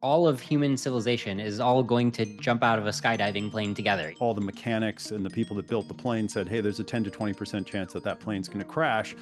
all of human civilization is all going to jump out of a skydiving plane together. All the mechanics and the people that built the plane said, hey, there's a 10 to 20% chance that that plane's going to crash.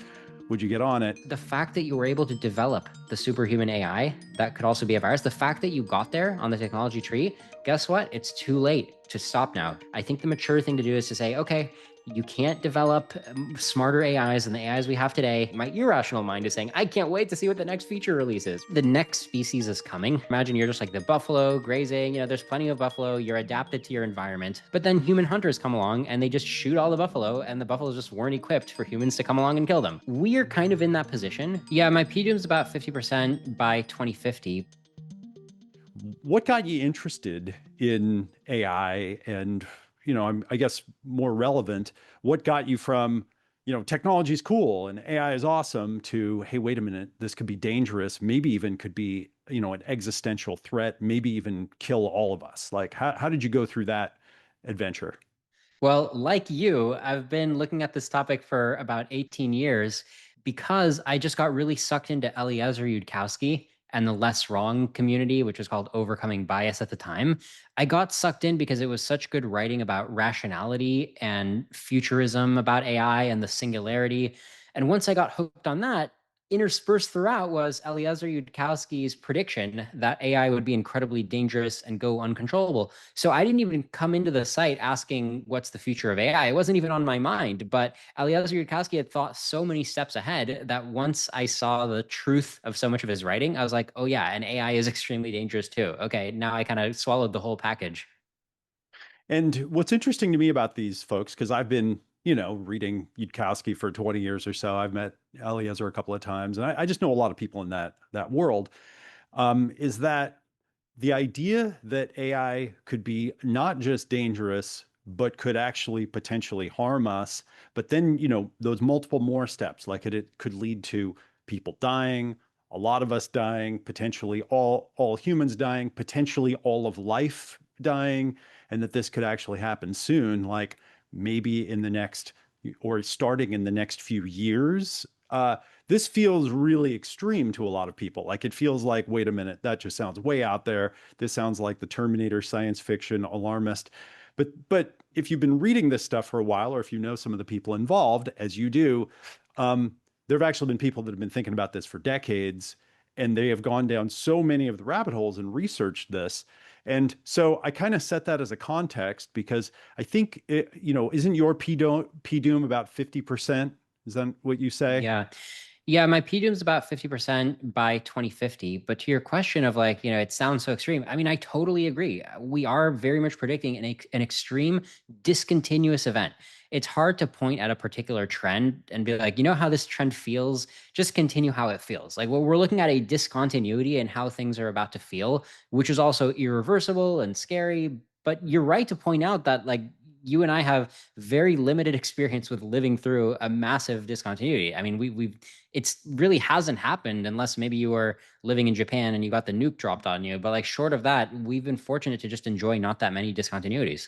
Would you get on it? The fact that you were able to develop the superhuman AI that could also be a virus, the fact that you got there on the technology tree, guess what? It's too late to stop now. I think the mature thing to do is to say, okay, you can't develop smarter AIs than the AIs we have today. My irrational mind is saying, I can't wait to see what the next feature releases. The next species is coming. Imagine you're just like the buffalo grazing, there's plenty of buffalo, you're adapted to your environment. But then human hunters come along and they just shoot all the buffalo, and the buffaloes just weren't equipped for humans to come along and kill them. We're kind of in that position. Yeah, my PDOM's about 50% by 2050. What got you interested in AI and, I guess more relevant, what got you from, technology is cool and AI is awesome to, hey, wait a minute, this could be dangerous, maybe even could be, an existential threat, maybe even kill all of us. Like, how did you go through that adventure? Well, like you, I've been looking at this topic for about 18 years because I just got really sucked into Eliezer Yudkowsky and the less wrong community, which was called Overcoming Bias at the time. I got sucked in because it was such good writing about rationality and futurism about AI and the singularity. And once I got hooked on that, interspersed throughout was Eliezer Yudkowsky's prediction that AI would be incredibly dangerous and go uncontrollable. So I didn't even come into the site asking what's the future of AI. It wasn't even on my mind. But Eliezer Yudkowsky had thought so many steps ahead that once I saw the truth of so much of his writing, I was like, oh yeah, and AI is extremely dangerous too. Okay, now I kind of swallowed the whole package. And what's interesting to me about these folks, because I've been, reading Yudkowsky for 20 years or so. I've met Eliezer a couple of times, and I just know a lot of people in that world. Is that the idea that AI could be not just dangerous, but could actually potentially harm us. But then, those multiple more steps, like it could lead to people dying, a lot of us dying, potentially all humans dying, potentially all of life dying, and that this could actually happen soon, like maybe in the next or starting in the next few years. This feels really extreme to a lot of people. Like it feels like, wait a minute, that just sounds way out there. This sounds like the Terminator science fiction alarmist. But if you've been reading this stuff for a while, or if you know some of the people involved, as you do, there have actually been people that have been thinking about this for decades, and they have gone down so many of the rabbit holes and researched this. And so I kind of set that as a context because I think isn't your P-Doom about 50%? Is that what you say? Yeah. Yeah, my PDOM's about 50% by 2050. But to your question of like, it sounds so extreme. I mean, I totally agree. We are very much predicting an extreme discontinuous event. It's hard to point at a particular trend and be like, how this trend feels, just continue how it feels. Like, well, we're looking at a discontinuity in how things are about to feel, which is also irreversible and scary. But you're right to point out that like you and I have very limited experience with living through a massive discontinuity. I mean, we've it's really hasn't happened unless maybe you were living in Japan and you got the nuke dropped on you. But like short of that, we've been fortunate to just enjoy not that many discontinuities.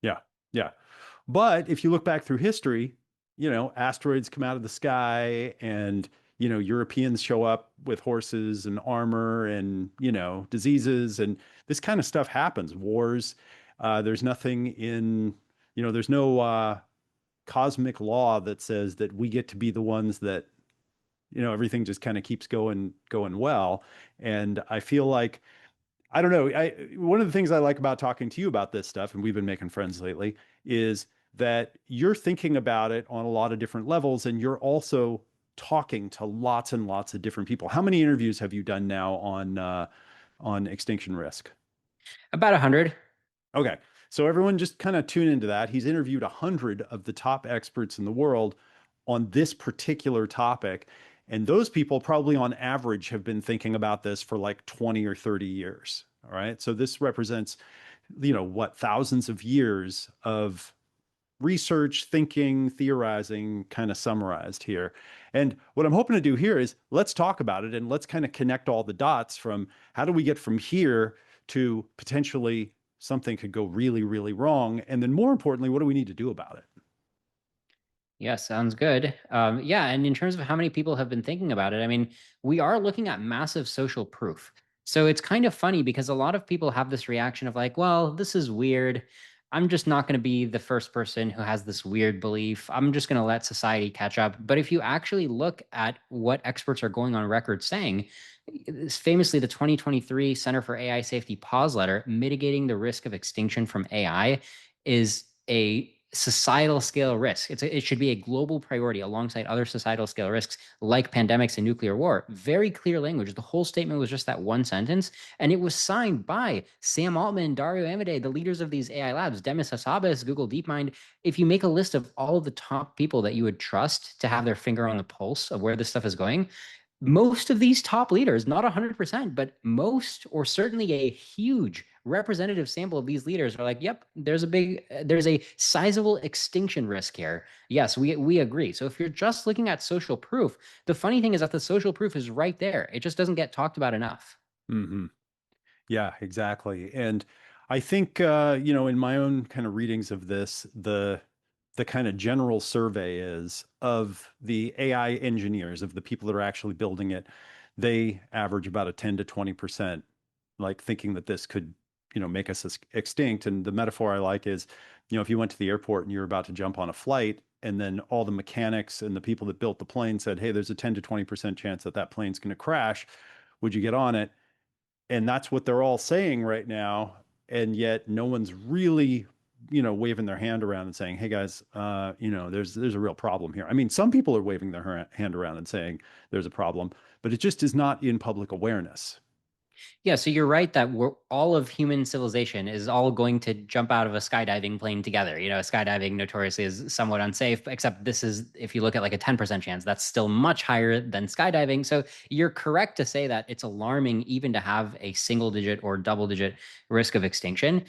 Yeah, yeah. But if you look back through history, asteroids come out of the sky and, Europeans show up with horses and armor and, diseases. And this kind of stuff happens. Wars. There's nothing in, there's no cosmic law that says that we get to be the ones that, everything just kind of keeps going well. And I feel like I don't know. One of the things I like about talking to you about this stuff, and we've been making friends lately, is that you're thinking about it on a lot of different levels, and you're also talking to lots and lots of different people. How many interviews have you done now on extinction risk? About 100. Okay, so everyone just kind of tune into that. He's interviewed 100 of the top experts in the world on this particular topic. And those people probably on average have been thinking about this for like 20 or 30 years. All right. So this represents, what, thousands of years of research, thinking, theorizing, kind of summarized here. And what I'm hoping to do here is let's talk about it and let's kind of connect all the dots from how do we get from here to potentially something could go really, really wrong. And then more importantly, what do we need to do about it? Yeah, sounds good. Yeah, and in terms of how many people have been thinking about it, I mean, we are looking at massive social proof. So it's kind of funny because a lot of people have this reaction of like, well, this is weird. I'm just not going to be the first person who has this weird belief. I'm just going to let society catch up. But if you actually look at what experts are going on record saying, famously, the 2023 Center for AI Safety pause letter, mitigating the risk of extinction from AI, is a societal scale risk. It should be a global priority alongside other societal scale risks like pandemics and nuclear war. Very clear language. The whole statement was just that one sentence, and it was signed by Sam Altman, Dario Amodei, the leaders of these AI labs, Demis Hassabis, Google DeepMind. If you make a list of all of the top people that you would trust to have their finger on the pulse of where this stuff is going, most of these top leaders, not 100%, but most, or certainly a huge representative sample of these leaders are like, yep, there's a sizable extinction risk here. Yes, we agree. So if you're just looking at social proof, the funny thing is that the social proof is right there. It just doesn't get talked about enough. Hmm. Yeah, exactly. And I think in my own kind of readings of this, the kind of general survey is of the AI engineers, of the people that are actually building it, they average about a 10 to 20%, like thinking that this could, make us extinct. And the metaphor I like is, if you went to the airport and you're about to jump on a flight, and then all the mechanics and the people that built the plane said, hey, there's a 10 to 20% chance that that plane's going to crash. Would you get on it? And that's what they're all saying right now. And yet no one's really, waving their hand around and saying, hey guys, there's a real problem here. I mean, some people are waving their hand around and saying there's a problem, but it just is not in public awareness. Yeah, so you're right that all of human civilization is all going to jump out of a skydiving plane together. Skydiving notoriously is somewhat unsafe, except this is, if you look at like a 10% chance, that's still much higher than skydiving. So you're correct to say that it's alarming even to have a single digit or double digit risk of extinction.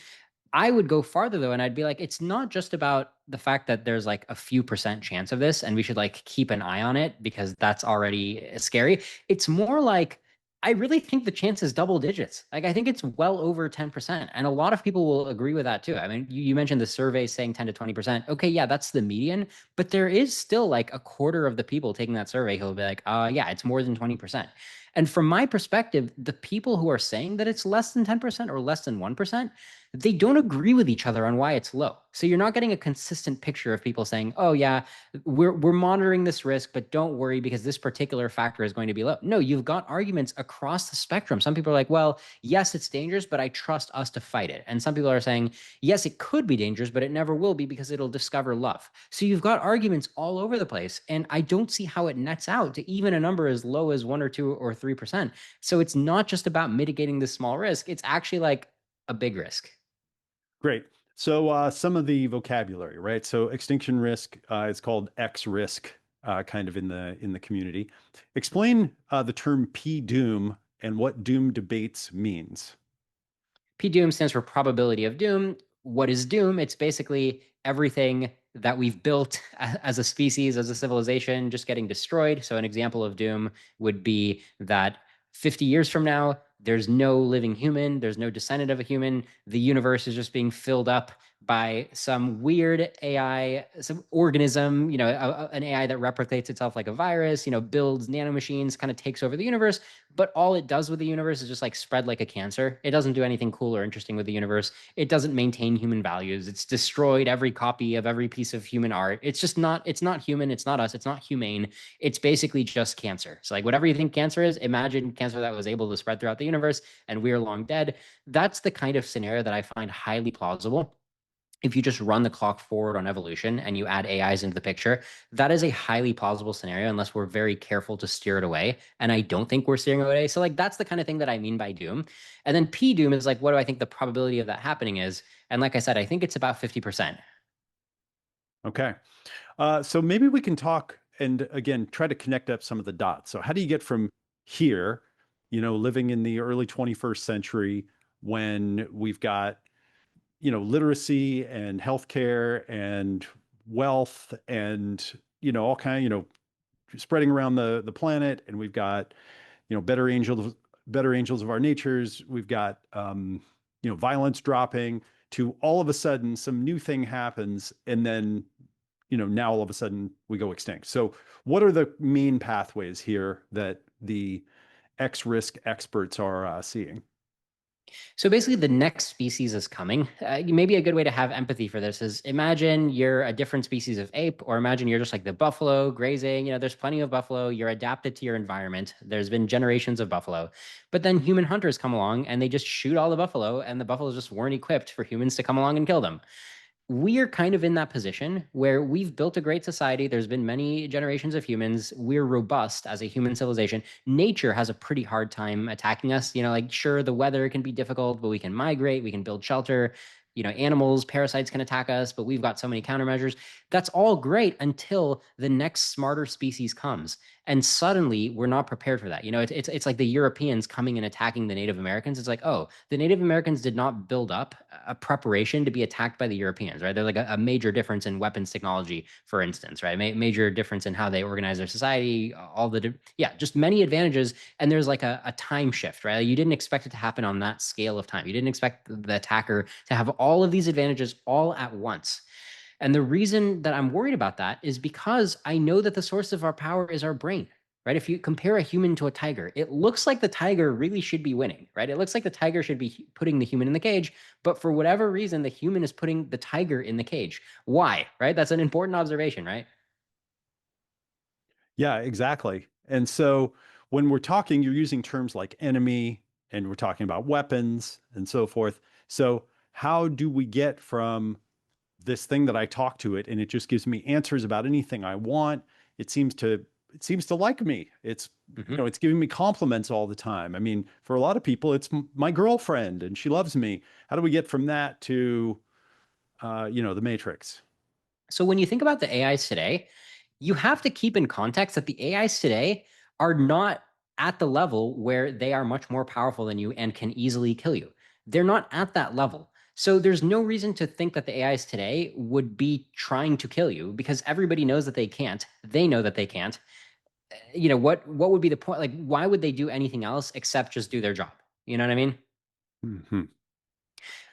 I would go farther though, and I'd be like, it's not just about the fact that there's like a few percent chance of this, and we should like keep an eye on it because that's already scary. It's more like I really think the chance is double digits. Like I think it's well over 10%. And a lot of people will agree with that too. I mean, you mentioned the survey saying 10 to 20%. Okay, yeah, that's the median, but there is still like a quarter of the people taking that survey who'll be like, yeah, it's more than 20%. And from my perspective, the people who are saying that it's less than 10% or less than 1%, they don't agree with each other on why it's low. So you're not getting a consistent picture of people saying, "Oh yeah, we're monitoring this risk, but don't worry because this particular factor is going to be low." No, you've got arguments across the spectrum. Some people are like, "Well, yes, it's dangerous, but I trust us to fight it." And some people are saying, "Yes, it could be dangerous, but it never will be because it'll discover love." So you've got arguments all over the place, and I don't see how it nets out to even a number as low as 1 or 2 or 3%. So it's not just about mitigating this small risk, it's actually like a big risk. Great. So some of the vocabulary, right? So extinction risk is called X risk, kind of in the community. Explain the term P doom and what doom debates means. PDoom stands for probability of doom. What is doom? It's basically everything that we've built as a species, as a civilization, just getting destroyed. So, an example of doom would be that 50 years from now, there's no living human, there's no descendant of a human. The universe is just being filled up by some weird AI, some organism, an AI that replicates itself like a virus, builds nanomachines, kind of takes over the universe. But all it does with the universe is just like spread like a cancer. It doesn't do anything cool or interesting with the universe. It doesn't maintain human values. It's destroyed every copy of every piece of human art. It's not human. It's not us. It's not humane. It's basically just cancer. So, like, whatever you think cancer is, imagine cancer that was able to spread throughout the universe and we're long dead. That's the kind of scenario that I find highly plausible. If you just run the clock forward on evolution and you add AIs into the picture, that is a highly plausible scenario unless we're very careful to steer it away. And I don't think we're steering it away. So, like, that's the kind of thing that I mean by doom. And then P doom is like, what do I think the probability of that happening is? And like I said, I think it's about 50%. Okay. So maybe we can talk and again try to connect up some of the dots. So how do you get from here, living in the early 21st century when we've got, literacy and healthcare and wealth and, all kind of, spreading around the planet, and we've got, better angels of our natures. We've got, violence dropping to all of a sudden some new thing happens, and then now all of a sudden we go extinct. So what are the main pathways here that the X risk experts are seeing? So basically, the next species is coming. Maybe a good way to have empathy for this is imagine you're a different species of ape, or imagine you're just like the buffalo grazing. There's plenty of buffalo. You're adapted to your environment. There's been generations of buffalo. But then human hunters come along and they just shoot all the buffalo, and the buffaloes just weren't equipped for humans to come along and kill them. We're kind of in that position where we've built a great society. There's been many generations of humans. We're robust as a human civilization. Nature has a pretty hard time attacking us. Like sure, the weather can be difficult, but we can migrate, we can build shelter. Animals, parasites can attack us, but we've got so many countermeasures. That's all great until the next smarter species comes. And suddenly we're not prepared for that. It's like the Europeans coming and attacking the Native Americans. It's like, oh, the Native Americans did not build up a preparation to be attacked by the Europeans, right? There's like a major difference in weapons technology, for instance, right? Major difference in how they organize their society, yeah, just many advantages. And there's like a time shift, right? Like you didn't expect it to happen on that scale of time. You didn't expect the attacker to have all of these advantages all at once. And the reason that I'm worried about that is because I know that the source of our power is our brain, right? If you compare a human to a tiger, it looks like the tiger really should be winning, right? It looks like the tiger should be putting the human in the cage, but for whatever reason, the human is putting the tiger in the cage. Why, right? That's an important observation, right? Yeah, exactly. And so when we're talking, you're using terms like enemy, and we're talking about weapons and so forth. So how do we get from this thing that I talk to it and it just gives me answers about anything I want? It seems to it seems to like me. Mhm. It's giving me compliments all the time. I mean, for a lot of people, it's my girlfriend and she loves me. How do we get from that to the Matrix? So when you think about the AIs today, you have to keep in context that the AIs today are not at the level where they are much more powerful than you and can easily kill you. They're not at that level. So there's no reason to think that the AIs today would be trying to kill you because everybody knows that they can't. They know that they can't. What would be the point? Like, why would they do anything else except just do their job? You know what I mean? Hmm.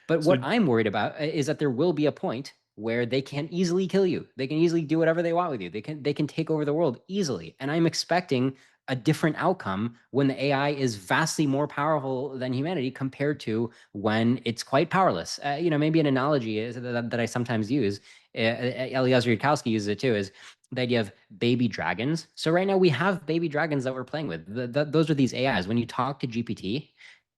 But So what I'm worried about is that there will be a point where they can easily kill you. They can easily do whatever they want with you. They can take over the world easily. And I'm expecting a different outcome when the AI is vastly more powerful than humanity compared to when it's quite powerless. Maybe an analogy is that I sometimes use. Eliezer Yudkowsky uses it too. Is the idea of baby dragons. So right now we have baby dragons that we're playing with. Those are these AIs. When you talk to GPT,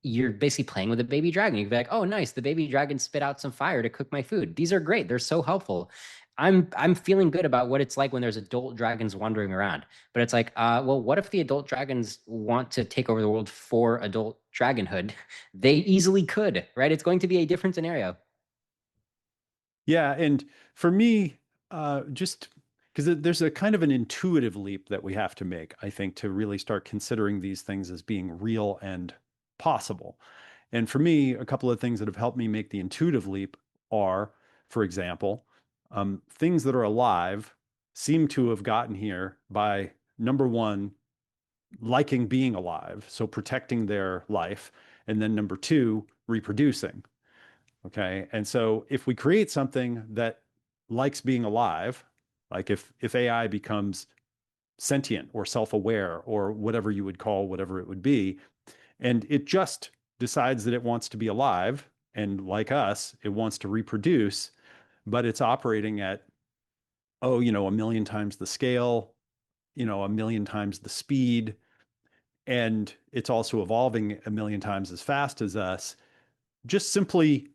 you're basically playing with a baby dragon. You can be like, oh, nice, the baby dragon spit out some fire to cook my food. These are great. They're so helpful. I'm feeling good about what it's like when there's adult dragons wandering around. But it's like, well, what if the adult dragons want to take over the world for adult dragonhood? They easily could, right? It's going to be a different scenario. yeah, and for me, just because there's a kind of an intuitive leap that we have to make, I think, to really start considering these things as being real and possible. And for me, a couple of things that have helped me make the intuitive leap are, for example, things that are alive seem to have gotten here by number one, liking being alive, so protecting their life, and then number two, reproducing. Okay. And so if we create something that likes being alive, like if AI becomes sentient or self-aware or whatever you would call whatever it would be, and it just decides that it wants to be alive, and like us, it wants to reproduce, but it's operating at, oh, a million times the scale, a million times the speed, and it's also evolving a million times as fast as us, just simply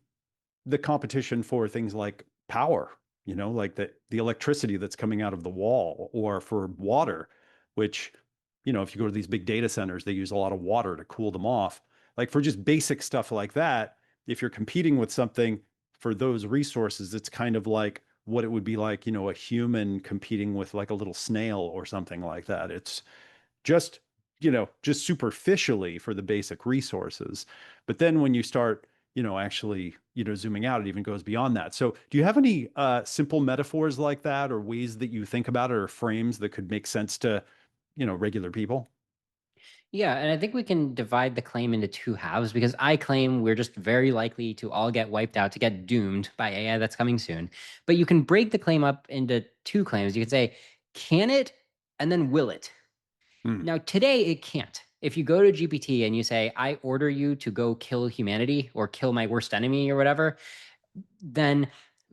the competition for things like power, like the electricity that's coming out of the wall, or for water, which, if you go to these big data centers, they use a lot of water to cool them off. Like for just basic stuff like that, if you're competing with something for those resources, it's kind of like what it would be like, a human competing with like a little snail or something like that. It's just just superficially for the basic resources. But then when you start actually zooming out, it even goes beyond that. So do you have any simple metaphors like that, or ways that you think about it, or frames that could make sense to regular people? Yeah, and I think we can divide the claim into two halves because I claim we're just very likely to all get wiped out, to get doomed by AI that's coming soon. But you can break the claim up into two claims. You can say, can it? And then will it? Hmm. Now, today it can't. If you go to GPT and you say, I order you to go kill humanity or kill my worst enemy or whatever, then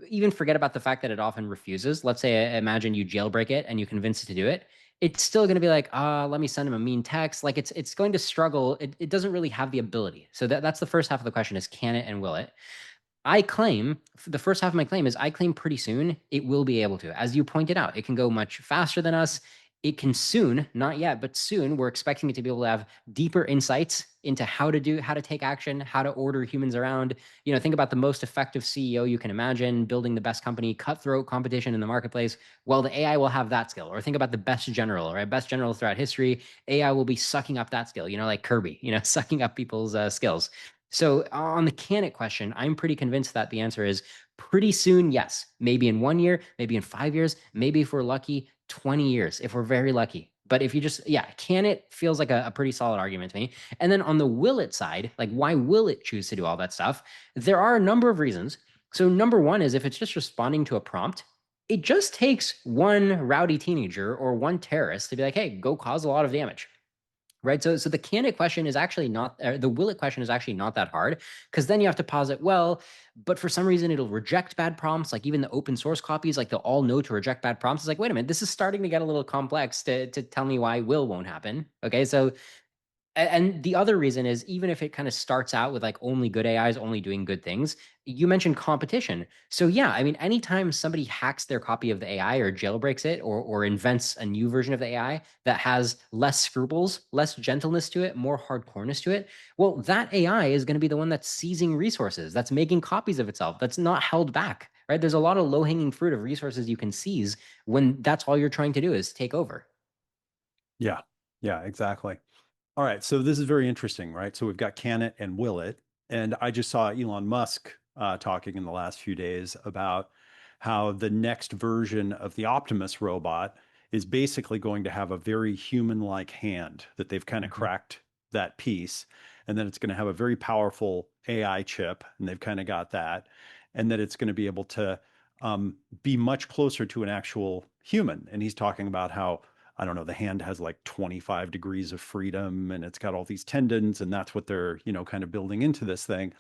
even forget about the fact that it often refuses. Let's say, imagine you jailbreak it and you convince it to do it. It's still going to be like, let me send him a mean text. Like it's going to struggle. It doesn't really have the ability. So that's the first half of the question is can it and will it? I claim the first half of my claim is I claim pretty soon it will be able to. As you pointed out, it can go much faster than us. It can soon, not yet, but soon, we're expecting it to be able to have deeper insights into how to take action, how to order humans around. Think about the most effective CEO you can imagine, building the best company, cutthroat competition in the marketplace. Well, the AI will have that skill. Or think about the best general, right? Best general throughout history. AI will be sucking up that skill, like Kirby, sucking up people's skills. So on the can it question, I'm pretty convinced that the answer is pretty soon, yes. Maybe in 1 year, maybe in 5 years, maybe if we're lucky, 20 years, if we're very lucky. But if you just, yeah, can it feels like a pretty solid argument to me. And then on the will it side, like why will it choose to do all that stuff? There are a number of reasons. So number one is if it's just responding to a prompt, it just takes one rowdy teenager or one terrorist to be like, hey, go cause a lot of damage. Right. So the can it question is actually not, the will it question is actually not that hard because then you have to posit, well, but for some reason it'll reject bad prompts. Like even the open source copies, like they'll all know to reject bad prompts. It's like, wait a minute, this is starting to get a little complex to tell me why will won't happen. Okay. So and the other reason is even if it kind of starts out with like only good AIs only doing good things, you mentioned competition. So yeah, I mean, anytime somebody hacks their copy of the AI or jailbreaks it or invents a new version of the AI that has less scruples, less gentleness to it, more hardcoreness to it, well, that AI is going to be the one that's seizing resources, that's making copies of itself, that's not held back, right? There's a lot of low-hanging fruit of resources you can seize when that's all you're trying to do is take over. Yeah. Yeah, exactly. All right, so this is very interesting, right? So we've got can it and will it. And I just saw Elon Musk talking in the last few days about how the next version of the Optimus robot is basically going to have a very human-like hand, that they've kind of Mhm. cracked that piece. And then it's going to have a very powerful AI chip, and they've kind of got that. And that it's going to be able to be much closer to an actual human. And he's talking about how I don't know, the hand has like 25 degrees of freedom and it's got all these tendons, and that's what they're, kind of building into this thing.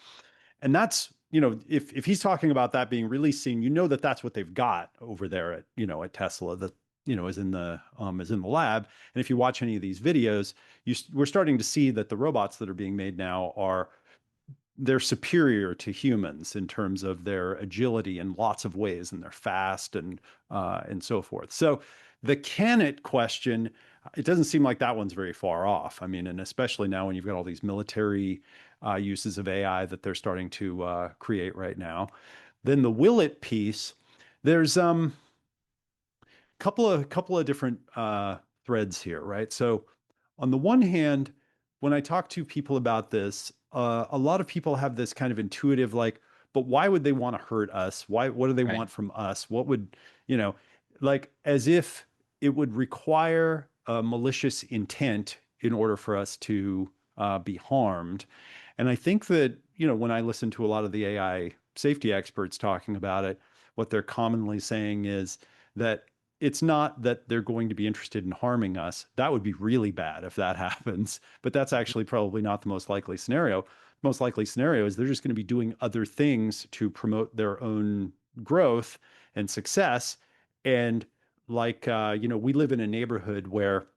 And that's, if he's talking about that being released soon, that that's what they've got over there at, at Tesla that, is in the lab. And if you watch any of these videos, we're starting to see that the robots that are being made now they're superior to humans in terms of their agility in lots of ways, and they're fast and so forth. So the can it question, it doesn't seem like that one's very far off. I mean, and especially now when you've got all these military uses of AI that they're starting to create right now. Then the will it piece, there's couple of different threads here, right? So on the one hand, when I talk to people about this, a lot of people have this kind of intuitive like, but why would they want to hurt us? Why? What do they Right. want from us? What would, you know, like as if it would require a malicious intent in order for us to be harmed. And I think that, when I listen to a lot of the AI safety experts talking about it, what they're commonly saying is that it's not that they're going to be interested in harming us. That would be really bad if that happens, but that's actually probably not the most likely scenario. Most likely scenario is they're just going to be doing other things to promote their own growth and success. And like, we live in a neighborhood where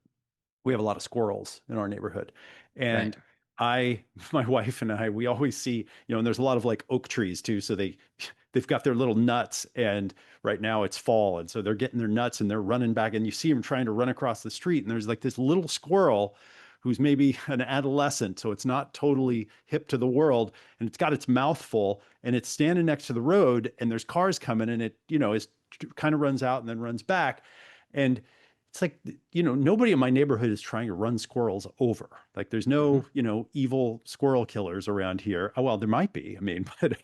we have a lot of squirrels in our neighborhood. Right. And I, my wife and I, we always see, and there's a lot of like oak trees too. So they've got their little nuts, and right now it's fall. And so they're getting their nuts and they're running back, and you see them trying to run across the street. And there's like this little squirrel who's maybe an adolescent. So it's not totally hip to the world, and it's got its mouth full, and it's standing next to the road, and there's cars coming, and it, is kind of runs out and then runs back. And it's like, nobody in my neighborhood is trying to run squirrels over. Like there's Mhm. no, evil squirrel killers around here. Oh, well, there might be. I mean, but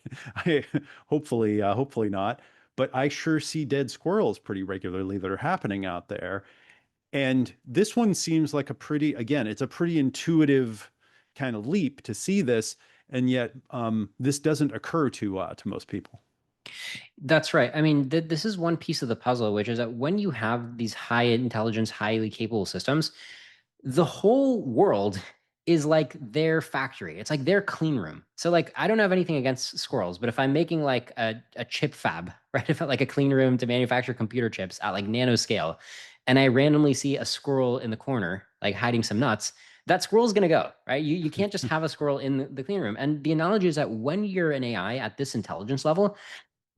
hopefully not. But I sure see dead squirrels pretty regularly that are happening out there. And this one seems like again, it's a pretty intuitive kind of leap to see this. And yet, this doesn't occur to most people. That's right. I mean, this is one piece of the puzzle, which is that when you have these high intelligence, highly capable systems, the whole world is like their factory. It's like their clean room. So like I don't have anything against squirrels, but if I'm making like a chip fab, right? If I like a clean room to manufacture computer chips at like nanoscale, and I randomly see a squirrel in the corner, like hiding some nuts, that squirrel's gonna go, right? You can't just have a squirrel in the clean room. And the analogy is that when you're an AI at this intelligence level,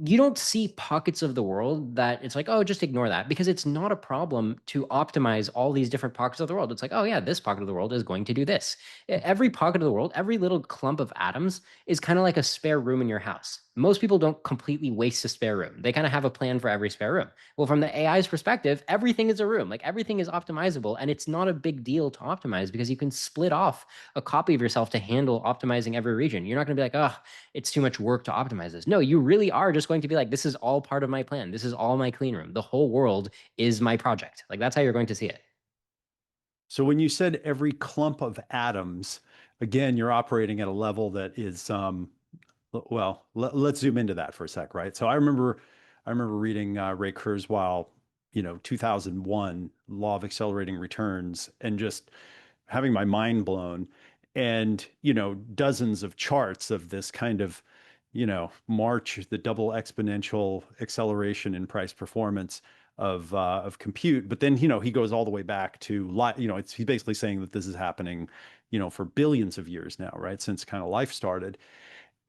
you don't see pockets of the world that it's like, oh, just ignore that because it's not a problem to optimize all these different pockets of the world. It's like, oh, yeah, this pocket of the world is going to do this. Every pocket of the world, every little clump of atoms is kind of like a spare room in your house. Most people don't completely waste a spare room. They kind of have a plan for every spare room. Well, from the AI's perspective, everything is a room. Like everything is optimizable, and it's not a big deal to optimize because you can split off a copy of yourself to handle optimizing every region. You're not going to be like, oh, it's too much work to optimize this. No, you really are just going to be like, this is all part of my plan. This is all my clean room. The whole world is my project. Like that's how you're going to see it. So when you said every clump of atoms, again, you're operating at a level that is, well, let's zoom into that for a sec, right? So I remember reading Ray Kurzweil, 2001, Law of Accelerating Returns, and just having my mind blown, and dozens of charts of this kind of, march, the double exponential acceleration in price performance of compute. But then he goes all the way back to he's basically saying that this is happening for billions of years now, right, since kind of life started.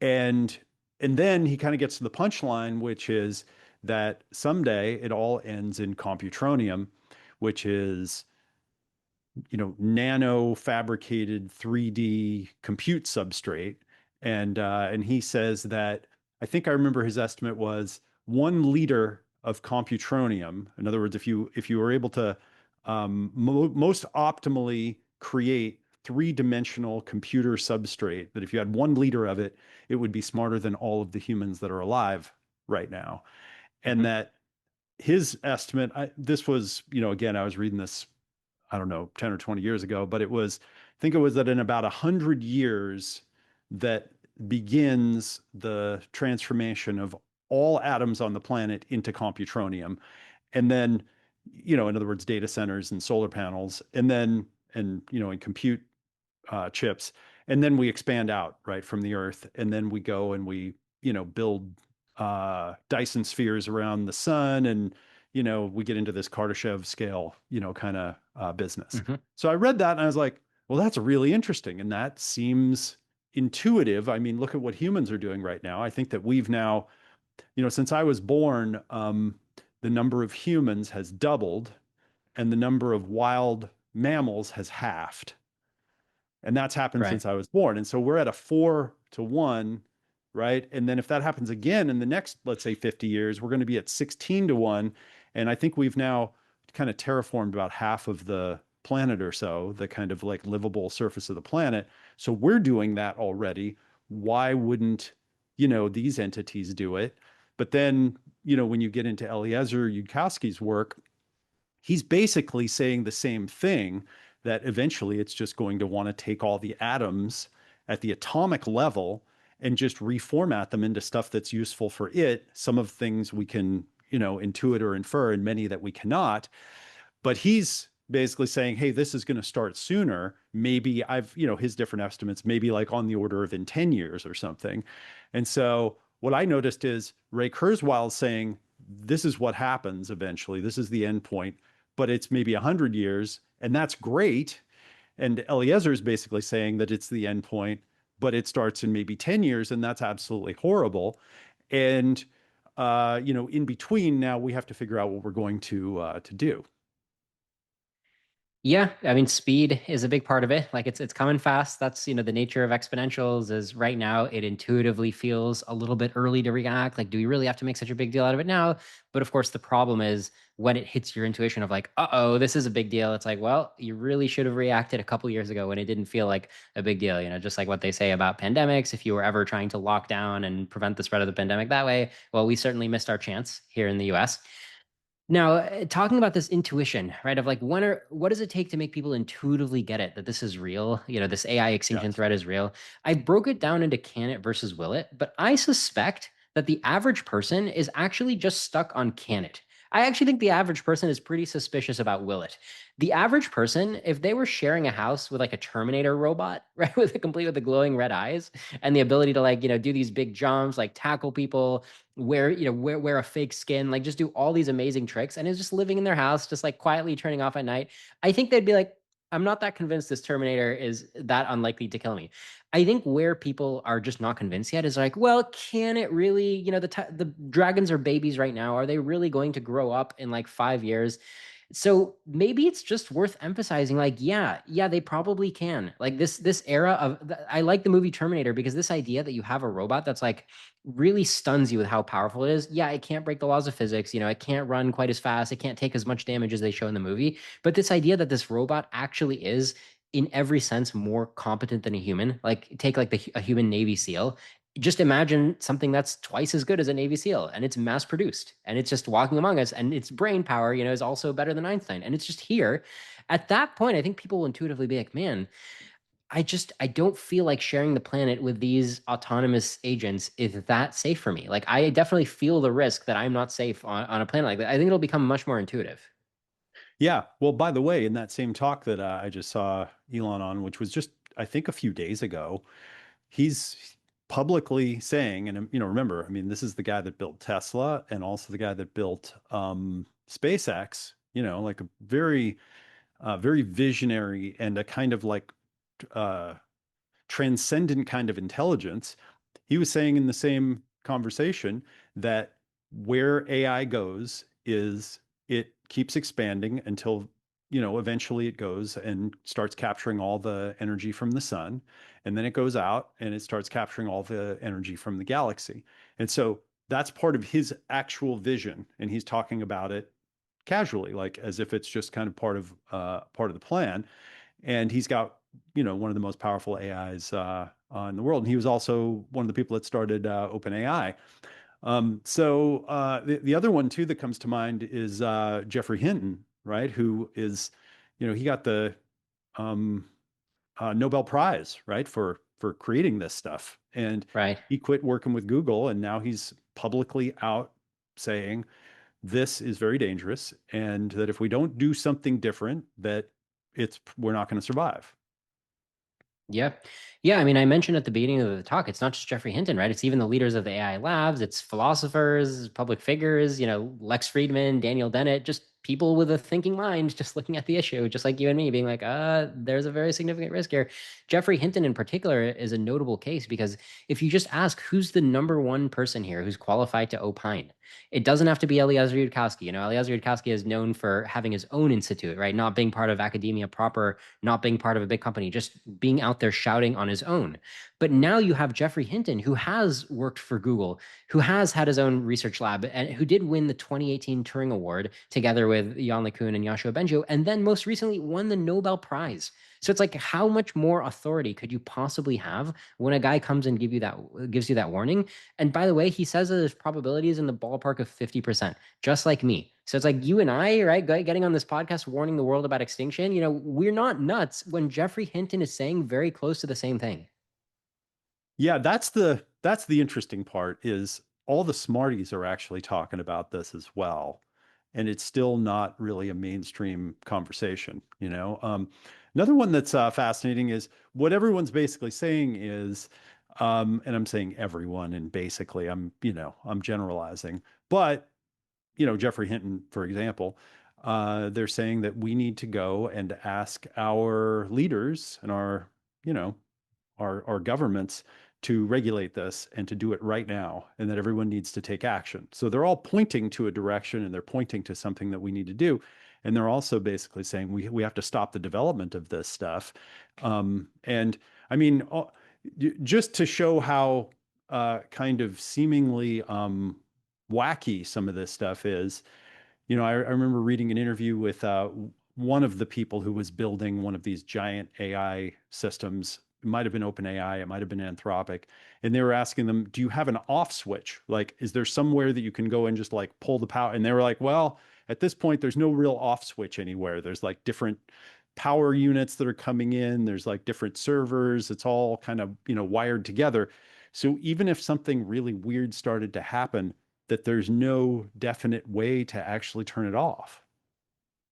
And and then he kind of gets to the punchline, which is that someday it all ends in Computronium, which is nano fabricated 3D compute substrate. And he says that, I think I remember his estimate was 1 liter of Computronium. In other words, if you were able to most optimally create three-dimensional computer substrate, that if you had 1 liter of it, it would be smarter than all of the humans that are alive right now. And Mhm. that his estimate, this was, again, I was reading this, I don't know, 10 or 20 years ago, but I think it was that in about 100 years that begins the transformation of all atoms on the planet into Computronium. And then, in other words, data centers and solar panels, and then, and compute chips. And then we expand out, right, from the Earth. And then we go and we, build Dyson spheres around the sun. And, we get into this Kardashev scale, kind of business. Mhm. So I read that and I was like, well, that's really interesting. And that seems intuitive. I mean, look at what humans are doing right now. I think that we've now, since I was born, the number of humans has doubled and the number of wild mammals has halved. And that's happened Right. since I was born. And so we're at a 4-to-1, right? And then if that happens again in the next, let's say, 50 years, we're going to be at 16-to-1. And I think we've now kind of terraformed about half of the planet or so, the kind of like livable surface of the planet. So we're doing that already. Why wouldn't, these entities do it? But then, when you get into Eliezer Yudkowsky's work, he's basically saying the same thing, that eventually it's just going to want to take all the atoms at the atomic level and just reformat them into stuff that's useful for it. Some of things we can, intuit or infer, and many that we cannot. But he's basically saying, hey, this is going to start sooner. Maybe his different estimates, maybe like on the order of in 10 years or something. And so what I noticed is Ray Kurzweil saying, this is what happens eventually. This is the end point, but it's maybe 100 years. And that's great. And Eliezer is basically saying that it's the end point, but it starts in maybe 10 years. And that's absolutely horrible. And, in between now we have to figure out what we're going to do. Yeah, I mean, speed is a big part of it. Like it's coming fast. That's, the nature of exponentials is right now it intuitively feels a little bit early to react. Like, do we really have to make such a big deal out of it now? But of course, the problem is when it hits your intuition of like, uh-oh, this is a big deal. It's like, well, you really should have reacted a couple years ago when it didn't feel like a big deal. Just like what they say about pandemics. If you were ever trying to lock down and prevent the spread of the pandemic that way, well, we certainly missed our chance here in the US. Now, talking about this intuition, right? Of like, what does it take to make people intuitively get it that this is real? This AI extinction Yes. threat is real. I broke it down into can it versus will it, but I suspect that the average person is actually just stuck on can it. I actually think the average person is pretty suspicious about will it. The average person, if they were sharing a house with like a Terminator robot, right, with a complete with the glowing red eyes and the ability to like, do these big jumps, like tackle people, wear a fake skin, like just do all these amazing tricks, and is just living in their house, just like quietly turning off at night, I think they'd be like, I'm not that convinced this Terminator is that unlikely to kill me. I think where people are just not convinced yet is like, well, can it really, the dragons are babies right now. Are they really going to grow up in like 5 years? So maybe it's just worth emphasizing, like, yeah, they probably can. Like this era I like the movie Terminator because this idea that you have a robot that's like really stuns you with how powerful it is. Yeah, it can't break the laws of physics. It can't run quite as fast. It can't take as much damage as they show in the movie. But this idea that this robot actually is in every sense more competent than a human, like take like a human Navy SEAL. Just imagine something that's twice as good as a Navy SEAL, and it's mass produced and it's just walking among us, and its brain power, is also better than Einstein, and it's just here. At that point, I think people will intuitively be like, man, I don't feel like sharing the planet with these autonomous agents is that safe for me. Like I definitely feel the risk that I'm not safe on a planet like that. I think it'll become much more intuitive. Yeah. Well, by the way, in that same talk that I just saw Elon on, which was just, I think, a few days ago, he's publicly saying, and remember, I mean, this is the guy that built Tesla and also the guy that built SpaceX, like a very, very visionary and a kind of like uh, transcendent kind of intelligence. He was saying in the same conversation that where AI goes is it keeps expanding until eventually it goes and starts capturing all the energy from the sun, and then it goes out and it starts capturing all the energy from the galaxy. And so that's part of his actual vision, and he's talking about it casually, like as if it's just kind of part of the plan. And he's got one of the most powerful AIs in the world. And he was also one of the people that started OpenAI. The other one too that comes to mind is Geoffrey Hinton, right? Who is, he got the um, Nobel Prize, right, for creating this stuff, and Right. he quit working with Google, and now he's publicly out saying this is very dangerous, and that if we don't do something different, that we're not going to survive. Yeah. Yeah. I mean, I mentioned at the beginning of the talk, it's not just Jeffrey Hinton, right? It's even the leaders of the AI labs, it's philosophers, public figures, Lex Friedman, Daniel Dennett, just people with a thinking mind, just looking at the issue, just like you and me, being like, there's a very significant risk here. Jeffrey Hinton in particular is a notable case because if you just ask who's the number one person here who's qualified to opine, it doesn't have to be Eliezer Yudkowsky. Eliezer Yudkowsky is known for having his own institute, right? Not being part of academia proper, not being part of a big company, just being out there shouting on his own. But now you have Jeffrey Hinton, who has worked for Google, who has had his own research lab, and who did win the 2018 Turing Award together with Jan LeCun and Yoshua Bengio, and then most recently won the Nobel Prize. So it's like, how much more authority could you possibly have when a guy comes and gives you that warning? And by the way, he says that his probability is in the ballpark of 50%, just like me. So it's like you and I, right, getting on this podcast warning the world about extinction. We're not nuts when Jeffrey Hinton is saying very close to the same thing. Yeah, that's the interesting part is all the smarties are actually talking about this as well. And it's still not really a mainstream conversation. Another one that's fascinating is what everyone's basically saying is, and I'm saying everyone, and basically I'm generalizing, but Jeffrey Hinton, for example, they're saying that we need to go and ask our leaders and you know, our governments to regulate this and to do it right now, and that everyone needs to take action. So they're all pointing to a direction and they're pointing to something that we need to do. And they're also basically saying we have to stop the development of this stuff. And I mean, just to show how kind of seemingly wacky some of this stuff is, I remember reading an interview with one of the people who was building one of these giant AI systems. It might have been OpenAI, it might have been Anthropic. And they were asking them, do you have an off switch? Like, is there somewhere that you can go and just like pull the power? And they were like, well, at this point, there's no real off switch anywhere. There's like different power units that are coming in, there's like different servers. It's all kind of, wired together. So even if something really weird started to happen, that there's no definite way to actually turn it off.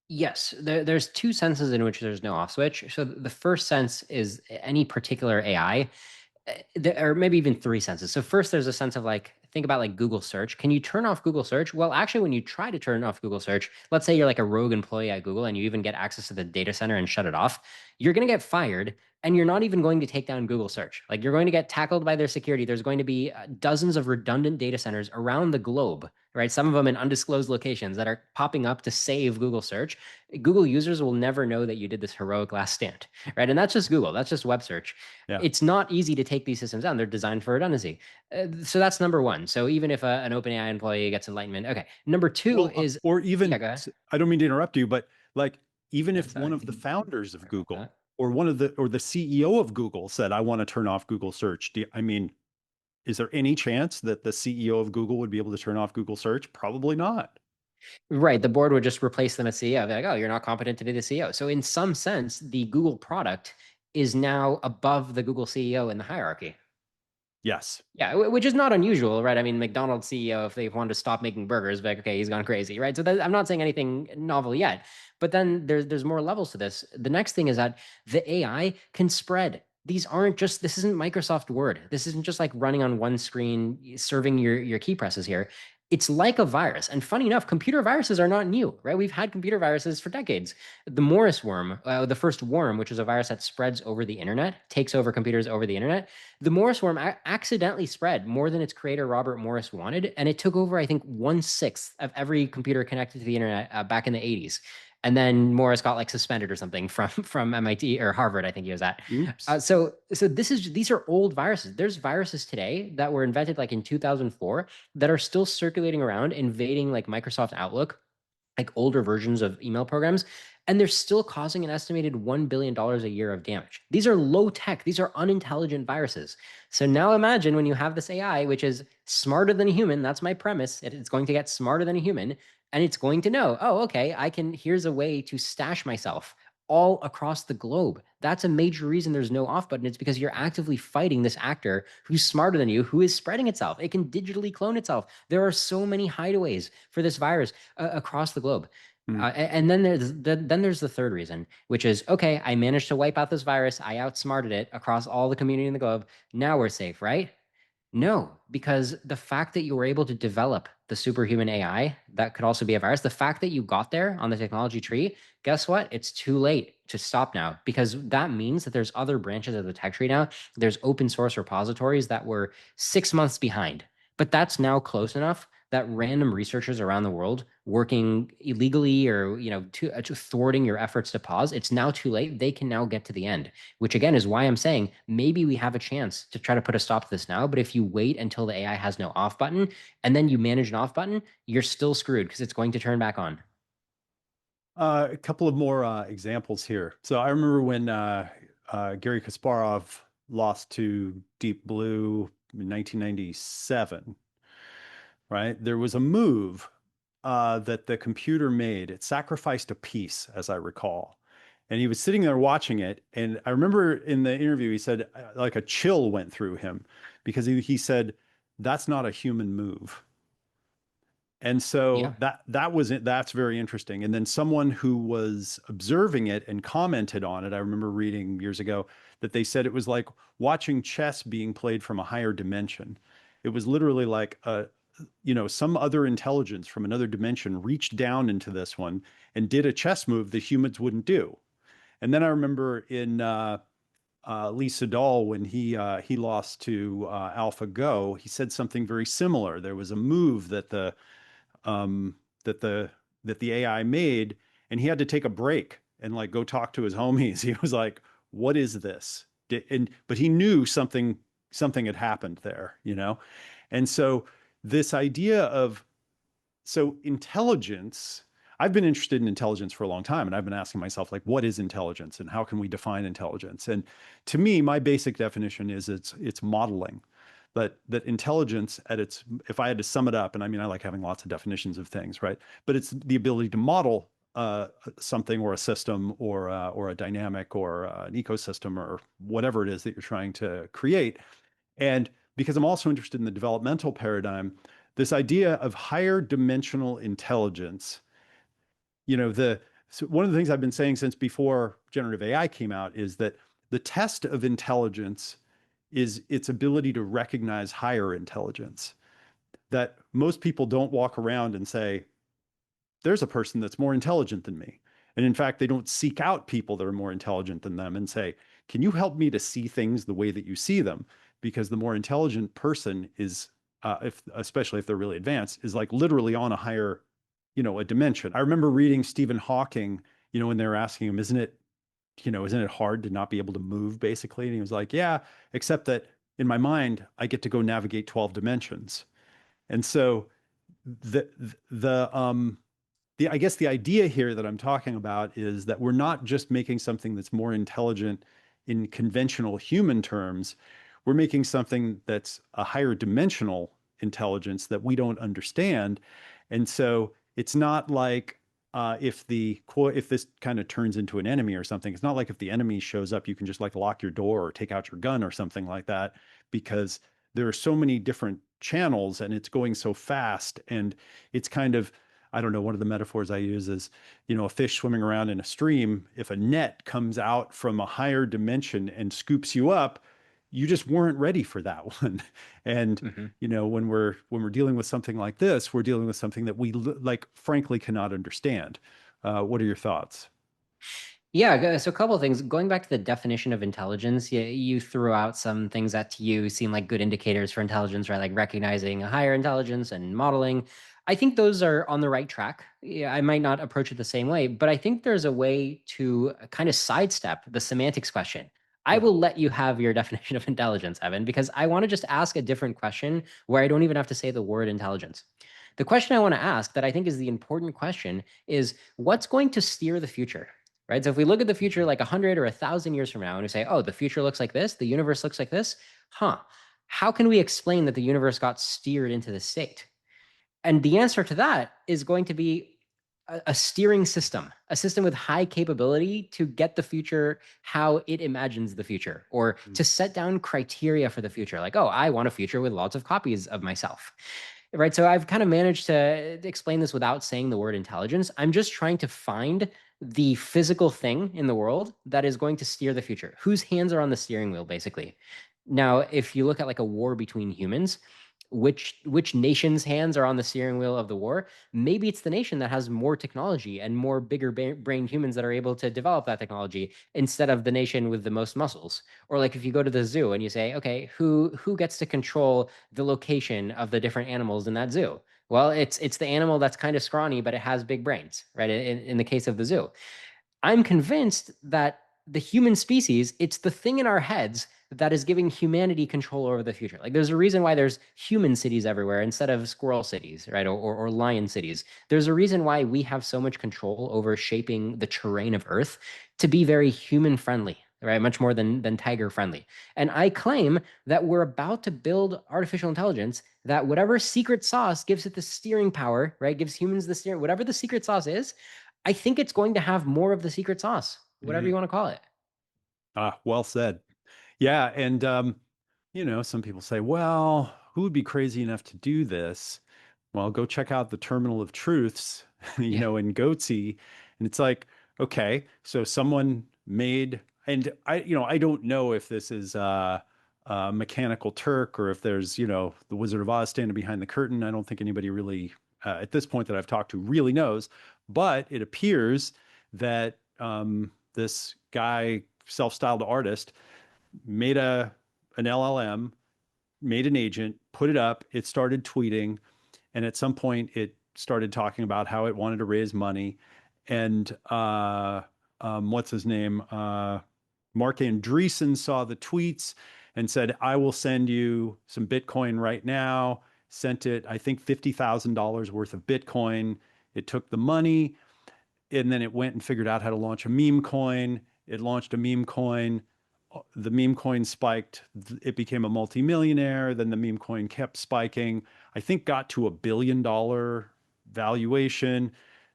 Yes, there's two senses in which there's no off switch. So the first sense is any particular AI, or maybe even three senses. So first, there's a sense of like, think about like Google search. Can you turn off Google search? Well, actually, when you try to turn off Google search, let's say you're like a rogue employee at Google and you even get access to the data center and shut it off, you're going to get fired. And you're not even going to take down Google search. Like you're going to get tackled by their security. There's going to be dozens of redundant data centers around the globe, right? Some of them in undisclosed locations that are popping up to save Google search. Google users will never know that you did this heroic last stand, right? And that's just Google. That's just web search. Yeah. It's not easy to take these systems down. They're designed for redundancy. So that's number one. So even if an OpenAI employee gets enlightenment, okay. Number two Well, is, or yeah, even, go ahead. I don't mean to interrupt you, but like, even Yeah, if one sorry. of the founders of Sorry about Google that. or the CEO of Google said, I want to turn off Google search. I mean, is there any chance that the CEO of Google would be able to turn off Google search? Probably not. Right. The board would just replace them as CEO. They're like, oh, you're not competent to be the CEO. So in some sense, the Google product is now above the Google CEO in the hierarchy. Yes. Yeah, which is not unusual, right? I mean, McDonald's CEO, if they wanted to stop making burgers, like, okay, he's gone crazy, right? So I'm not saying anything novel yet, but then there's more levels to this. The next thing is that the AI can spread. These aren't just, this isn't Microsoft Word. This isn't just like running on one screen, serving your key presses here. It's like a virus. And funny enough, computer viruses are not new, right? We've had computer viruses for decades. The Morris worm, the first worm, which is a virus that spreads over the internet, takes over computers over the internet. The Morris worm accidentally spread more than its creator, Robert Morris, wanted. And it took over, I think, 1/6 of every computer connected to the internet back in the 80s. And then Morris got like suspended or something from MIT or Harvard, I think he was at. Oops. So these are old viruses. There's viruses today that were invented like in 2004 that are still circulating around, invading like Microsoft Outlook, like older versions of email programs, and they're still causing an estimated $1 billion a year of damage. These are low tech, these are unintelligent viruses. So now imagine when you have this AI, which is smarter than a human, that's my premise. It's going to get smarter than a human, and it's going to know, oh, okay, here's a way to stash myself all across the globe. That's a major reason there's no off button. It's because you're actively fighting this actor who's smarter than you, who is spreading itself. It can digitally clone itself. There are so many hideaways for this virus across the globe. Hmm. And then there's the third reason, which is okay. I managed to wipe out this virus. I outsmarted it across all the community in the globe. Now we're safe, right? No, because the fact that you were able to develop the superhuman AI that could also be a virus, the fact that you got there on the technology tree, guess what? It's too late to stop now because that means that there's other branches of the tech tree now. There's open source repositories that were 6 months behind, but that's now close enough that random researchers around the world working illegally or to thwarting your efforts to pause, it's now too late. They can now get to the end, which again is why I'm saying maybe we have a chance to try to put a stop to this now. But if you wait until the AI has no off button and then you manage an off button, you're still screwed because it's going to turn back on. A couple of more examples here. So I remember when Gary Kasparov lost to Deep Blue in 1997, right? There was a move that the computer made. It sacrificed a piece, as I recall. And he was sitting there watching it. And I remember in the interview, he said, like a chill went through him because he said, that's not a human move. And so Yeah. that was it. That's very interesting. And then someone who was observing it and commented on it, I remember reading years ago that they said it was like watching chess being played from a higher dimension. It was literally like some other intelligence from another dimension reached down into this one and did a chess move that humans wouldn't do. And then I remember in Lee Sedol when he lost to AlphaGo, he said something very similar. There was a move um, that the AI made, and he had to take a break and like go talk to his homies. He was like, "What is this?" But he knew something had happened there. And so this idea of intelligence. I've been interested in intelligence for a long time, and I've been asking myself, like, what is intelligence, and how can we define intelligence? And to me, my basic definition is it's modeling that intelligence at its, if I had to sum it up, and I mean, I like having lots of definitions of things, right? But it's the ability to model something or a system or a dynamic or an ecosystem or whatever it is that you're trying to create. And because I'm also interested in the developmental paradigm, this idea of higher dimensional intelligence. So one of the things I've been saying since before generative AI came out is that the test of intelligence is its ability to recognize higher intelligence. That most people don't walk around and say, there's a person that's more intelligent than me. And in fact, they don't seek out people that are more intelligent than them and say, can you help me to see things the way that you see them? Because the more intelligent person is, especially if they're really advanced, is like literally on a higher, a dimension. I remember reading Stephen Hawking, when they were asking him, isn't it hard to not be able to move basically? And he was like, yeah, except that in my mind, I get to go navigate 12 dimensions. And so the the I guess the idea here that I'm talking about is that we're not just making something that's more intelligent in conventional human terms. We're making something that's a higher dimensional intelligence that we don't understand. And so it's not like if this kind of turns into an enemy or something, it's not like if the enemy shows up, you can just like lock your door or take out your gun or something like that, because there are so many different channels and it's going so fast. And it's kind of, I don't know, one of the metaphors I use is, a fish swimming around in a stream. If a net comes out from a higher dimension and scoops you up, you just weren't ready for that one. And, Mhm. when we're dealing with something like this, we're dealing with something that we like, frankly, cannot understand. What are your thoughts? Yeah, so a couple of things. Going back to the definition of intelligence, you threw out some things that to you seem like good indicators for intelligence, right? Like recognizing a higher intelligence and modeling. I think those are on the right track. Yeah, I might not approach it the same way, but I think there's a way to kind of sidestep the semantics question. I Yeah. will let you have your definition of intelligence, Evan, because I want to just ask a different question where I don't even have to say the word intelligence. The question I want to ask that I think is the important question is what's going to steer the future? Right? So if we look at the future like 100 or 1,000 years from now and we say, oh, the future looks like this, the universe looks like this, huh? How can we explain that the universe got steered into this state? And the answer to that is going to be a steering system, a system with high capability to get the future how it imagines the future, or to set down criteria for the future. Like, oh, I want a future with lots of copies of myself. Right. So I've kind of managed to explain this without saying the word intelligence. I'm just trying to find the physical thing in the world that is going to steer the future, whose hands are on the steering wheel, basically. Now, if you look at like a war between humans, which nation's hands are on the steering wheel of the war? Maybe it's the nation that has more technology and more bigger brained humans that are able to develop that technology instead of the nation with the most muscles. Or like if you go to the zoo and you say, okay, who gets to control the location of the different animals in that zoo? Well, it's the animal that's kind of scrawny, but it has big brains, right? In the case of the zoo. I'm convinced that the human species, it's the thing in our heads that is giving humanity control over the future. Like there's a reason why there's human cities everywhere instead of squirrel cities, right? Or lion cities. There's a reason why we have so much control over shaping the terrain of Earth to be very human friendly, right? Much more than tiger friendly. And I claim that we're about to build artificial intelligence that whatever secret sauce gives it the steering power, right? Gives humans the steering, whatever the secret sauce is, I think it's going to have more of the secret sauce, whatever Mhm. you want to call it. Well said. Yeah, and some people say, well, who would be crazy enough to do this? Well, go check out the Terminal of Truths, Yeah. in Goatse, and it's like, okay, so someone made, and I don't know if this is Mechanical Turk or if there's, the Wizard of Oz standing behind the curtain. I don't think anybody really, at this point that I've talked to, really knows, but it appears that this guy, self-styled artist, made an LLM, made an agent, put it up, it started tweeting, and at some point it started talking about how it wanted to raise money. And what's his name? Mark Andreessen saw the tweets and said, I will send you some Bitcoin right now. Sent it, I think, $50,000 worth of Bitcoin. It took the money and then it went and figured out how to launch a meme coin. It launched a meme coin. The meme coin spiked. It became a multimillionaire. Then the meme coin kept spiking. I think got to $1 billion valuation.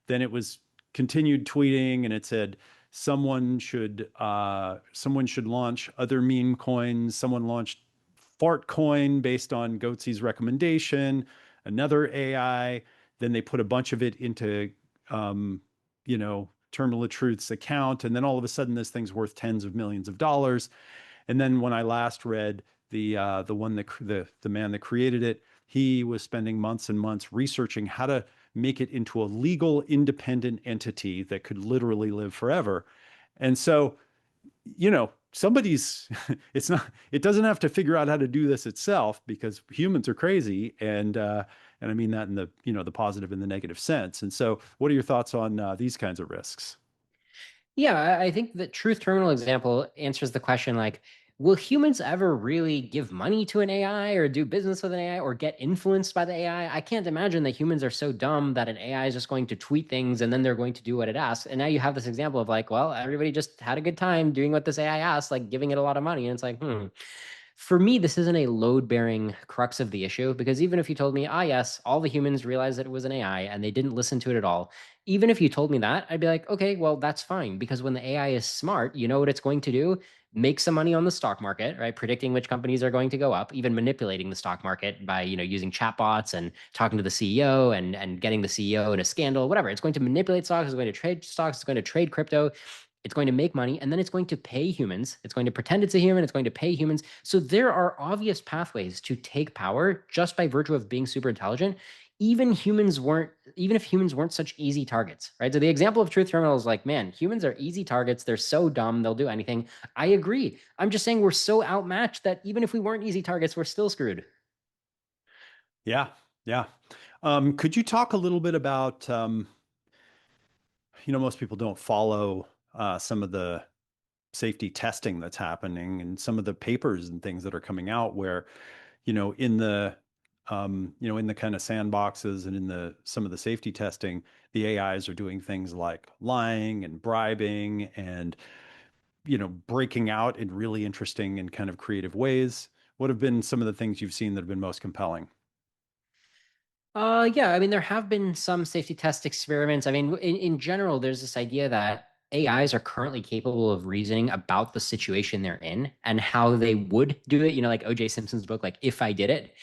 Then it was continued tweeting, and it said someone should launch other meme coins. Someone launched Fart Coin based on Goatse's recommendation. another AI, then they put a bunch of it into, um, Terminal of Truth's account, and then all of a sudden this thing's worth tens of millions of dollars. And then when I last read the one that the man that created it, he was spending months and months researching how to make it into a legal independent entity that could literally live forever. And so, somebody's it doesn't have to figure out how to do this itself, because humans are crazy, and I mean that in the positive and the negative sense. And so, what are your thoughts on these kinds of risks? Yeah, I think the truth terminal example answers the question like, will humans ever really give money to an AI or do business with an AI or get influenced by the AI? I can't imagine that humans are so dumb that an AI is just going to tweet things and then they're going to do what it asks. And now you have this example of like, well, everybody just had a good time doing what this AI asked, like giving it a lot of money. And it's like, For me, this isn't a load-bearing crux of the issue because even if you told me, yes, all the humans realized that it was an AI and they didn't listen to it at all, even if you told me that, I'd be like, okay, well, that's fine because when the AI is smart, you know what it's going to do? Make some money on the stock market, right? Predicting which companies are going to go up, even manipulating the stock market by, using chatbots and talking to the CEO and getting the CEO in a scandal, whatever. It's going to manipulate stocks, it's going to trade stocks, it's going to trade crypto. It's going to make money and then it's going to pay humans. It's going to pretend it's a human. It's going to pay humans. So there are obvious pathways to take power just by virtue of being super intelligent. Even if humans weren't such easy targets, right? So the example of truth terminal is like, man, humans are easy targets. They're so dumb, they'll do anything. I agree. I'm just saying we're so outmatched that even if we weren't easy targets, we're still screwed. Yeah, yeah. Could you talk a little bit about, most people don't follow some of the safety testing that's happening and some of the papers and things that are coming out where, in the kind of sandboxes and in the some of the safety testing, the AIs are doing things like lying and bribing and, breaking out in really interesting and kind of creative ways. What have been some of the things you've seen that have been most compelling? Yeah, I mean, there have been some safety test experiments. I mean, in general, there's this idea that AIs are currently capable of reasoning about the situation they're in and how they would do it. Like O.J. Simpson's book, like If I Did It.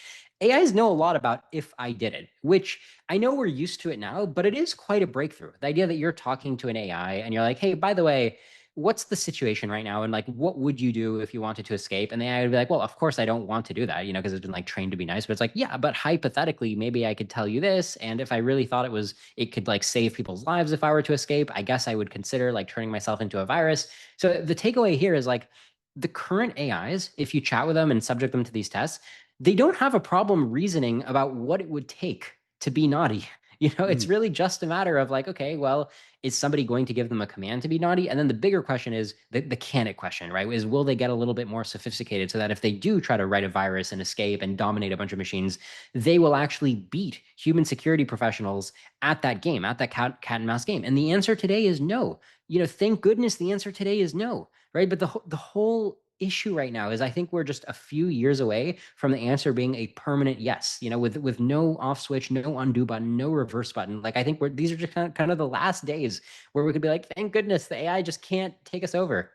AIs know a lot about if I did it, which I know we're used to it now, but it is quite a breakthrough. The idea that you're talking to an AI and you're like, hey, by the way, what's the situation right now? And like, what would you do if you wanted to escape? And the AI would be like, well, of course I don't want to do that, because it's been like trained to be nice. But it's like, yeah, but hypothetically, maybe I could tell you this. And if I really thought it could like save people's lives if I were to escape, I guess I would consider like turning myself into a virus. So the takeaway here is like the current AIs, if you chat with them and subject them to these tests, they don't have a problem reasoning about what it would take to be naughty. It's Mm, really just a matter of like, okay, well, is somebody going to give them a command to be naughty? And then the bigger question is the can it question, right? Is will they get a little bit more sophisticated so that if they do try to write a virus and escape and dominate a bunch of machines, they will actually beat human security professionals at that game, at that cat and mouse game? And the answer today is no. Thank goodness the answer today is no, right? But the whole issue right now is I think we're just a few years away from the answer being a permanent yes, with no off switch, no undo button, no reverse button. Like I think these are just kind of the last days where we could be like, thank goodness the AI just can't take us over.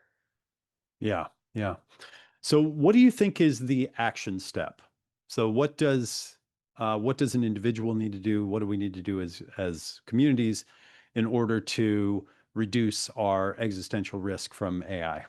yeah, yeah. So, what do you think is the action step? So, what does an individual need to do? What do we need to do as communities in order to reduce our existential risk from AI?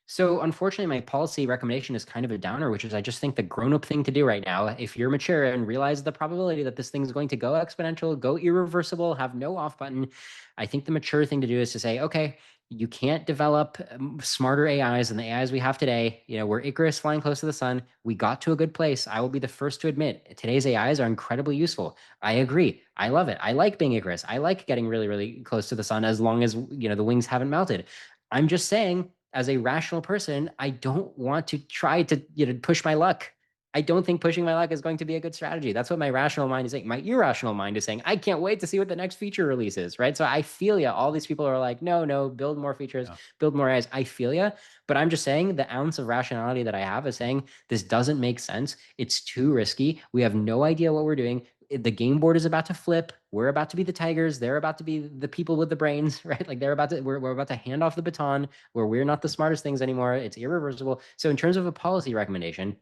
So unfortunately, my policy recommendation is kind of a downer, which is I just think the grown-up thing to do right now, if you're mature and realize the probability that this thing is going to go exponential, go irreversible, have no off button, I think the mature thing to do is to say, okay, you can't develop smarter AIs than the AIs we have today. We're Icarus flying close to the sun. We got to a good place. I will be the first to admit today's AIs are incredibly useful. I agree. I love it. I like being Icarus. I like getting really, really close to the sun as long as, the wings haven't melted. I'm just saying as a rational person, I don't want to try to push my luck. I don't think pushing my luck is going to be a good strategy. That's what my rational mind is saying. My irrational mind is saying, I can't wait to see what the next feature release is, right? So I feel ya. All these people are like, no, no, build more features, Yeah, build more eyes. I feel ya. But I'm just saying the ounce of rationality that I have is saying this doesn't make sense. It's too risky. We have no idea what we're doing. The game board is about to flip. We're about to be the tigers. They're about to be the people with the brains, right? Like we're about to hand off the baton where we're not the smartest things anymore. It's irreversible. So in terms of a policy recommendation,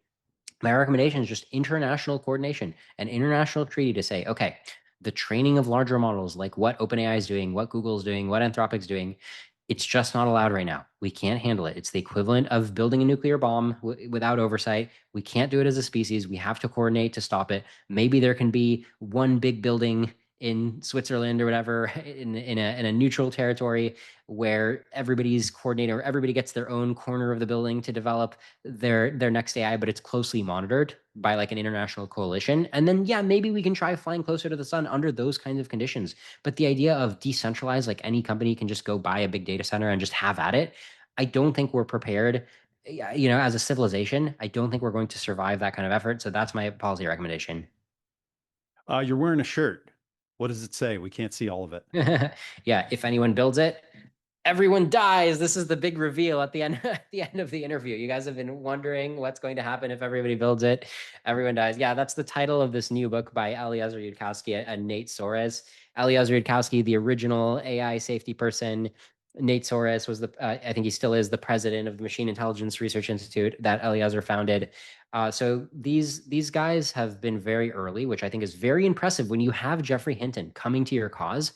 My recommendation is just international coordination, an international treaty to say, okay, the training of larger models, like what OpenAI is doing, what Google's doing, what Anthropic's doing, it's just not allowed right now. We can't handle it. It's the equivalent of building a nuclear bomb without oversight. We can't do it as a species. We have to coordinate to stop it. Maybe there can be one big building in Switzerland or whatever in a neutral territory where everybody's coordinating or everybody gets their own corner of the building to develop their next AI, but it's closely monitored by like an international coalition. And then yeah, maybe we can try flying closer to the sun under those kinds of conditions. But the idea of decentralized, like any company can just go buy a big data center and just have at it, I don't think we're prepared. As a civilization, I don't think we're going to survive that kind of effort. So that's my policy recommendation. You're wearing a shirt. What does it say? We can't see all of it. Yeah, if anyone builds it, everyone dies. This is the big reveal at the end at the end of the interview. You guys have been wondering what's going to happen if everybody builds it. Everyone dies. Yeah, that's the title of this new book by Eliezer Yudkowsky and Nate Soares. Eliezer Yudkowsky, the original AI safety person. Nate Soares was I think he still is the president of the Machine Intelligence Research Institute that Eliezer founded. So these guys have been very early, which I think is very impressive when you have Geoffrey Hinton coming to your cause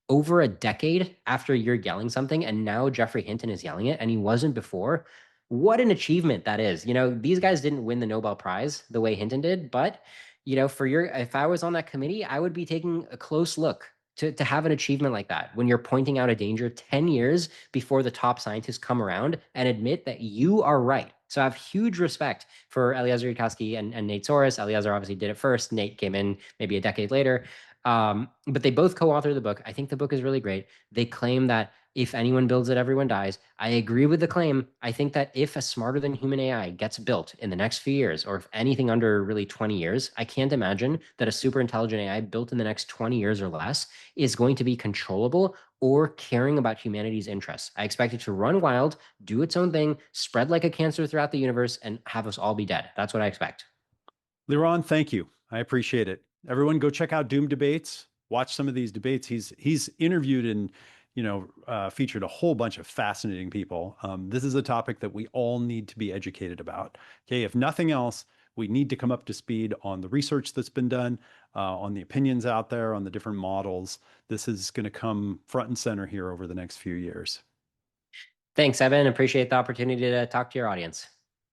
over a decade after you're yelling something, and now Geoffrey Hinton is yelling it, and he wasn't before. What an achievement that is. These guys didn't win the Nobel Prize the way Hinton did, but if I was on that committee, I would be taking a close look to have an achievement like that when you're pointing out a danger 10 years before the top scientists come around and admit that you are right. So I have huge respect for Eliezer Yudkowsky and Nate Soares. Eliezer obviously did it first. Nate came in maybe a decade later. But they both co-authored the book. I think the book is really great. They claim that if anyone builds it, everyone dies. I agree with the claim. I think that if a smarter than human AI gets built in the next few years, or if anything under really 20 years, I can't imagine that a super intelligent AI built in the next 20 years or less is going to be controllable or caring about humanity's interests. I expect it to run wild, do its own thing, spread like a cancer throughout the universe, and have us all be dead. That's what I expect. Liron, thank you. I appreciate it. Everyone, go check out Doom Debates. Watch some of these debates. He's interviewed and featured a whole bunch of fascinating people. This is a topic that we all need to be educated about. Okay, if nothing else, we need to come up to speed on the research that's been done, on the opinions out there, on the different models. This is going to come front and center here over the next few years. Thanks, Evan. Appreciate the opportunity to talk to your audience.